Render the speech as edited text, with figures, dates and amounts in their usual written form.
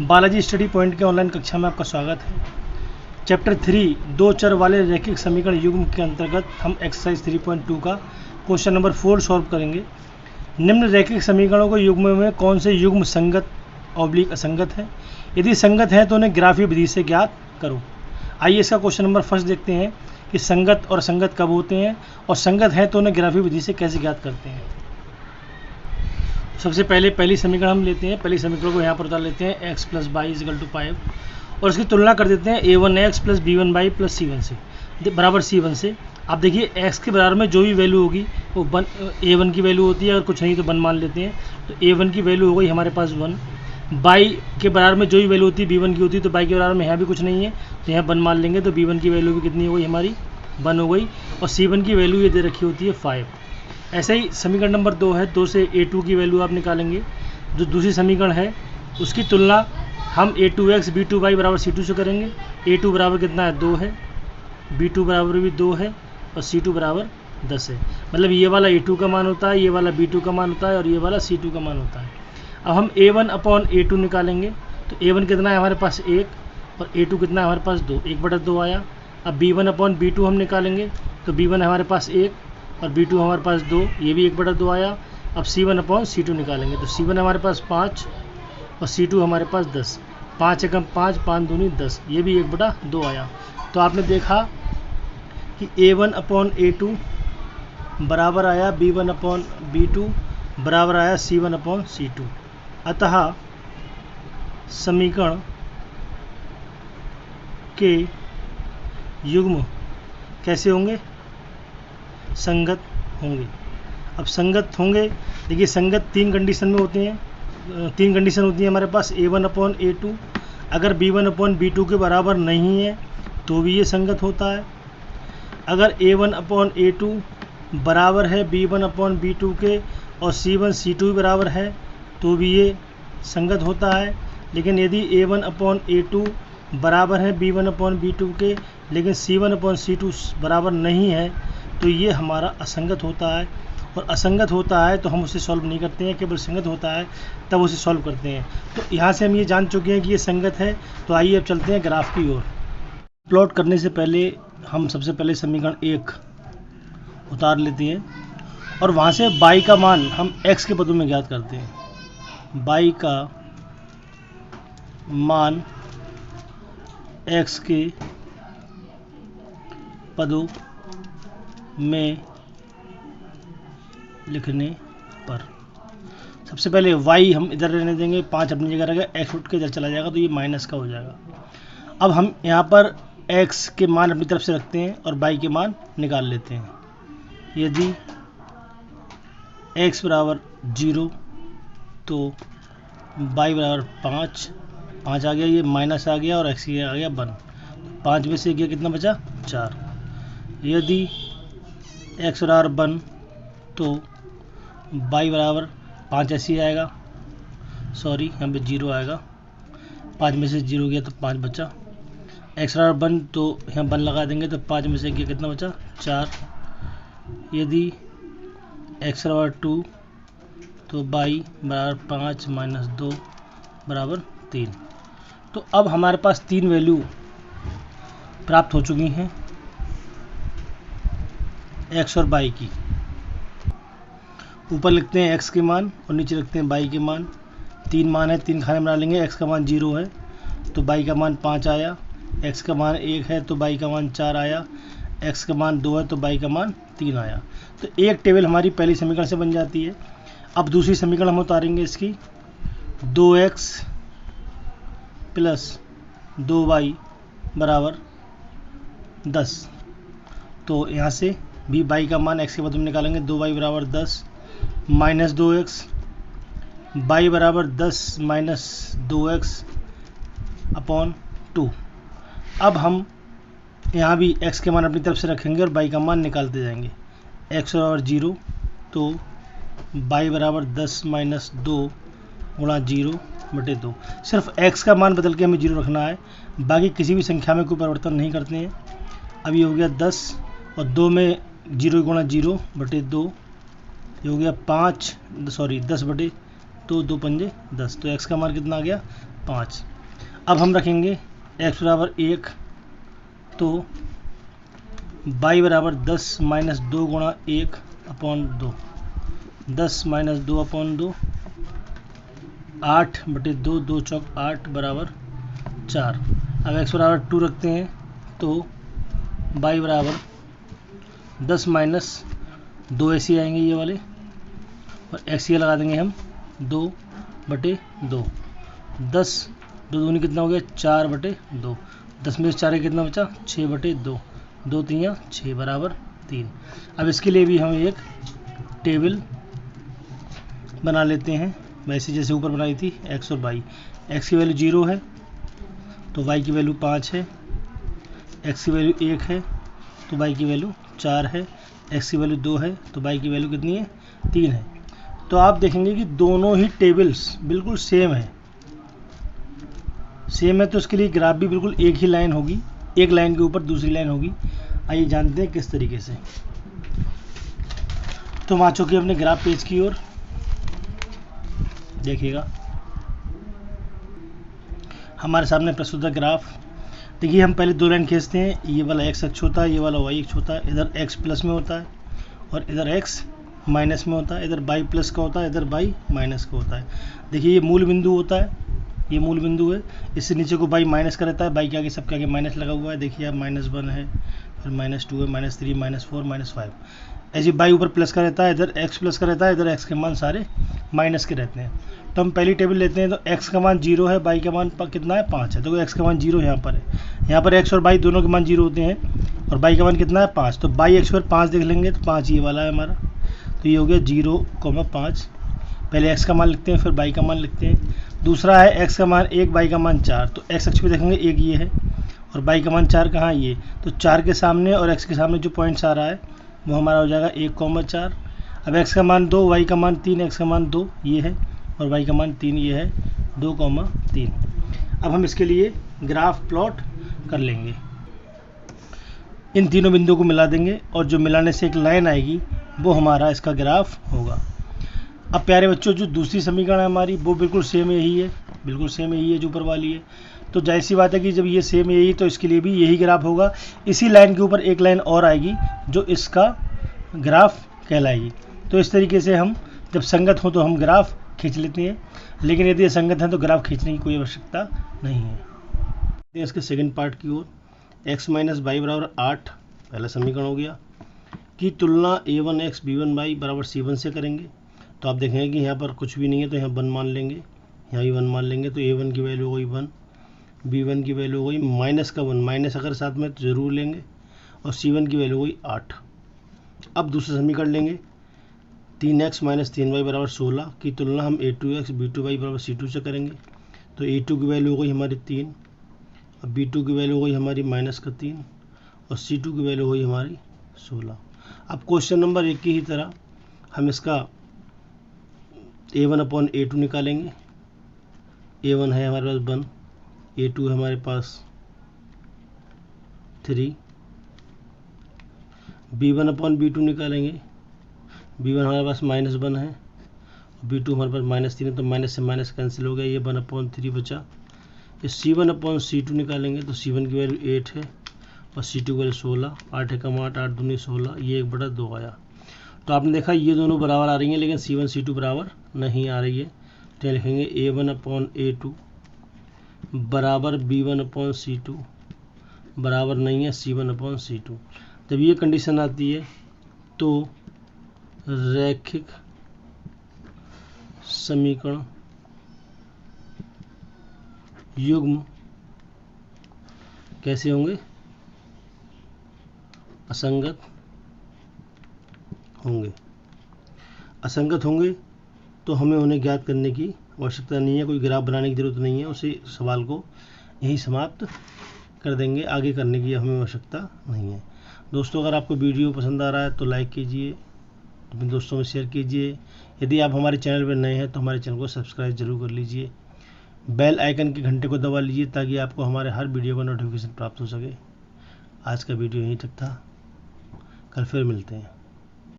Balaji study point के online कक्षा में आपका स्वागत है। चैप्टर 3 दो चर वाले रैखिक समीकरण युग्म के अंतर्गत हम एक्सरसाइज 3.2 का क्वेश्चन नंबर 4 सॉल्व करेंगे। निम्न रैखिक समीकरणों को युग्म में कौन से युग्म संगत ऑब्लिक असंगत है? यदि संगत है तो उन्हें ग्राफीय विधि से ज्ञात करो। आइए इसका क्वेश्चन नंबर फर्स्ट देखते हैं कि संगत और असंगत कब होते हैं और संगत है तो उन्हें ग्राफीय विधि से कैसे ज्ञात करते हैं। सबसे पहले पहली समीकरण हम लेते हैं। पहली समीकरण को यहाँ पर उतार लेते हैं x + y = 5 और इसकी तुलना कर देते हैं a1x + b1y + c1 से बराबर c1 से। आप देखिए x के बराबर में जो भी वैल्यू होगी वो a1 की वैल्यू होती है, अगर कुछ नहीं तो 1 मान लेते हैं तो a1 की वैल्यू हो गई हमारे पास 1। y के बराबर में जो भी वैल्यू होती है b1 की होती है, तो y के बराबर में यहाँ भी कुछ नहीं है तो यहाँ 1 मान लेंगे, तो b1 की वैल्यू भी कितनी हो गई हमारी 1 हो गई और c1 की वैल्यू ये दे रखी होती है 5। ऐसे ही समीकरण नंबर 2 है, 2 से a2 की वैल्यू आप निकालेंगे। जो दूसरी समीकरण है उसकी तुलना हम a2x b2y = c2 से करेंगे। a2 बराबर कितना है 2 है, b2 बराबर भी 2 है और c2 बराबर 10 है। मतलब ये वाला a2 का मान होता है, ये वाला b2 का मान होता है और ये वाला c2 का मान होता है। अब हम a1/a2 निकालेंगे तो a1 कितना है हमारे पास 1 और a2 कितना है हमारे पास 2, 1/2 आया। अब b1/b2 हम निकालेंगे तो b1 हमारे पास 1 और b2 हमारे पास 2, ये भी 1/2 आया। अब c1/c2 निकालेंगे तो c1 हमारे पास 5 और c2 हमारे पास 10, 5 एकम 5, 5 दूनी 10, ये भी 1/2 आया। तो आपने देखा कि a1/a2 बराबर आया b1/b2 बराबर आया c1/c2। अतः समीकरण के युग्म कैसे होंगे? संगत होंगे। अब संगत होंगे, देखिए संगत 3 कंडीशन में होते हैं, 3 कंडीशन होती है हमारे पास a1/a2। अगर b1/b2 के बराबर नहीं है तो भी ये संगत होता है। अगर a1/a2 बराबर है b1/b2 के और c1/c2 बराबर है तो भी ये संगत होता है। लेकिन यदि a1/a2 बराबर है b1/b2 के लेकिन c1/c2 बराबर नहीं है तो ये हमारा असंगत होता है। और असंगत होता है तो हम उसे सॉल्व नहीं करते हैं, केवल संगत होता है तब उसे सॉल्व करते हैं। तो यहाँ से हम ये जान चुके हैं कि ये संगत है। तो आइए अब चलते हैं ग्राफ की ओर। प्लॉट करने से पहले हम सबसे पहले समीकरण 1 उतार लेते हैं और वहाँ से y का मान हम x के पदों में ज्ञात करते हैं। y का मान x के पदों में लिखने पर सबसे पहले y हम इधर रहने देंगे, 5 अपनी जगह रहेगा, x उठ के इधर चला जाएगा तो ये माइनस का हो जाएगा। अब हम यहाँ पर x के मान अपनी तरफ से रखते हैं और y के मान निकाल लेते हैं। यदि x बराबर 0 तो y बराबर 5 आ गया, ये माइनस आ गया और x ये आ गया 1। 5 में से गया कितना बचा 4। यदि x बराबर 1 तो y बराबर 5 ऐसे ही आएगा, सॉरी यहाँ पे 0 आएगा, 5 में से 0 गया तो 5 बचा। x बराबर 1 तो यहाँ 1 लगा देंगे तो 5 में से गया कितना बचा 4। यदि x बराबर 2 तो y बराबर 5 - 2 बराबर 3। तो अब हमारे पास 3 वैल्यू प्राप्त हो चुकी हैं x और y की। ऊपर लिखते हैं x के मान और नीचे लिखते हैं y के मान। 3 मान है, 3 खाने बना लेंगे। x का मान 0 है तो y का मान 5 आया, x का मान 1 है तो y का मान 4 आया, x का मान 2 है तो y का मान 3 आया। तो एक टेबल हमारी पहली समीकरण से बन जाती है। अब दूसरी समीकरण हम उतारेंगे इसकी, 2x + 2y = 10। तो यहाँ से भी y का मान x के बदले में निकालेंगे, 2y = 10 - 2x, y = 10 - 2x / 2। अब हम यहाँ भी x के मान अपनी तरफ से रखेंगे और y का मान निकालते जाएंगे। x बराबर 0 तो y बराबर 10 - 2 × 0/2। सिर्फ x का मान बदल के हमें 0 रखना है, बाकी किसी भी संख्या में कोई परिवर्तन नहीं करते हैं। अब ये हो गया 10 और 2 में 0 × 0/2, ये हो गया 10/2, 2 पंजे 10। तो x का मान कितना आ गया 5। अब हम रखेंगे x बराबर 1 तो y बराबर 10 माइनस 2 गुणा 1 अपॉन 2, 10 माइनस 2 अपॉन 2, 8 बटे 2, 2 चौक 8 बराबर 4। अब x बराबर 2 रखते हैं तो y बराबर 10 माइनस 2 ऐसे आएंगे ये वाले, और x ये लगा देंगे हम 2 बटे 2, 10 दो दूनी कितना हो गया 4 बटे 2, 10 में से 4 कितना बचा 6 बटे 2, 2 3 6 बराबर 3। अब इसके लिए भी हम एक टेबल बना लेते हैं वैसे जैसे ऊपर बनाई थी x और y। x की वैल्यू 0 है तो y की वैल्यू 5 है, x की वैल्यू 1 है तो y की वैल्यू 4 है, x की वैल्यू 2 है तो y की वैल्यू कितनी है 3 है। तो आप देखेंगे कि दोनों ही टेबल्स बिल्कुल सेम है, तो इसके लिए ग्राफ भी बिल्कुल एक ही लाइन होगी, एक लाइन के ऊपर दूसरी लाइन होगी। आइए जानते हैं किस तरीके से। तो हम आ चुके हैं अपने ग्राफ पेज की ओर, देखिएगा हमारे सामने प्रस्तुत है ग्राफ। देखिए हम पहले दो लाइन खींचते हैं, ये वाला x अक्ष होता है, ये वाला y अक्ष होता है, इधर x प्लस में होता है और इधर x माइनस में होता है, इधर y प्लस का होता है, इधर y माइनस का होता है। देखिए ये मूल बिंदु होता है, ये मूल बिंदु है, इससे नीचे को y माइनस का रहता है, y के आगे सबके आगे माइनस लगा हुआ है। देखिए अब -1 है, फिर -2 है, -3, -4, -5, ऐसे y ऊपर प्लस का रहता है, इधर x प्लस का रहता है, इधर x के मान सारे माइनस के रहते हैं। तो हम पहली टेबल लेते हैं तो x का मान 0 है, y का मान कितना है 5 है, तो x का मान 0 यहाँ पर है, यहाँ पर x और y दोनों के मान 0 होते हैं और y का मान कितना है 5, तो y x पर 5 देख लेंगे तो 5 ये वाला है हमारा, तो ये हो गया 0,5। पहले x का मान लिखते हैं फिर y का मान लिखते हैं। दूसरा है x का मान 1, y का मान 4, तो x अक्ष पे देखेंगे 1 ये है और y का मान 4 कहाँ है ये, तो 4 के सामने और x के सामने जो पॉइंट्स आ रहा है वो हमारा हो जाएगा 1,4। अब x का मान 2, y का मान 3, x का मान 2 ये है और y का मान 3 ये है, 2,3। अब हम इसके लिए ग्राफ प्लॉट कर लेंगे, इन तीनों बिंदुओं को मिला देंगे और जो मिलाने से एक लाइन आएगी वो हमारा इसका ग्राफ होगा। अब प्यारे बच्चों जो दूसरी समीकरण है हमारी वो बिल्कुल सेम यही है, बिल्कुल सेम यही है जो ऊपर वाली है, तो जाहिर सी बात है कि जब ये सेम यही तो इसके लिए भी यही ग्राफ होगा। इसी लाइन के ऊपर एक लाइन और आएगी जो इसका ग्राफ कहलाएगी। तो इस तरीके से हम जब संगत हो तो हम ग्राफ खींच लेते हैं, लेकिन यदि असंगत है तो ग्राफ खींचने की कोई आवश्यकता नहीं है। इसके सेकंड पार्ट की ओर, x माइनस वाई बराबर 8 पहला समीकरण हो गया, की तुलना a1x b1y बराबर c1 से करेंगे। तो आप देखेंगे कि यहाँ पर कुछ भी नहीं है तो यहाँ 1 मान लेंगे, यहाँ भी 1 मान लेंगे, तो a1 की वैल्यू हो गई 1, b1 की वैल्यू हो गई माइनस का 1, माइनस अगर साथ में तो ज़रूर लेंगे, और c1 की वैल्यू हो गई 8। अब दूसरा समीकरण लेंगे, 3x माइनस 3y बराबर 16 की तुलना हम a2x b2y बराबर c2 से करेंगे। तो a2 की वैल्यू हो गई हमारी 3, अब b2 की वैल्यू हो गई हमारी -3 और c2 की वैल्यू हो गई हमारी 16। अब क्वेश्चन नंबर 1 की ही तरह हम इसका a1/a2 निकालेंगे। a1 है हमारे पास 1, a2 है हमारे पास 3, b1/b2 निकालेंगे। b1 हमारे पास -1 है, b2 हमारे पास -3 है, तो माइनस से माइनस कैंसिल हो गया, ये 1/3 बचा। ये c1/c2 निकालेंगे तो c1 की वैल्यू 8 है और c2 की वैल्यू 16, 8 एकम 8, 8 दूनी 16, ये 1/2 आया। तो आपने देखा ये दोनों बराबर आ रही हैं लेकिन c1 c2 बराबर नहीं आ रही है, तो लिखेंगे a1/a2 बराबर b1/c2 बराबर नहीं है c1/c2। जब ये कंडीशन आती है तो रैखिक समीकरण युग्म कैसे होंगे, असंगत होंगे। असंगत होंगे तो हमें उन्हें ज्ञात करने की आवश्यकता नहीं है, कोई ग्राफ बनाने की ज़रूरत नहीं है, उसी सवाल को यहीं समाप्त कर देंगे, आगे करने की हमें आवश्यकता नहीं है। दोस्तों अगर आपको वीडियो पसंद आ रहा है तो लाइक कीजिए, अपने दोस्तों में शेयर कीजिए। यदि आप हमारे चैनल पर नए हैं तो हमारे चैनल को सब्सक्राइब जरूर कर लीजिए, बेल आइकन के घंटे को दबा लीजिए ताकि आपको हमारे हर वीडियो का नोटिफिकेशन प्राप्त हो सके। आज का वीडियो यहीं तक था, कल फिर मिलते हैं।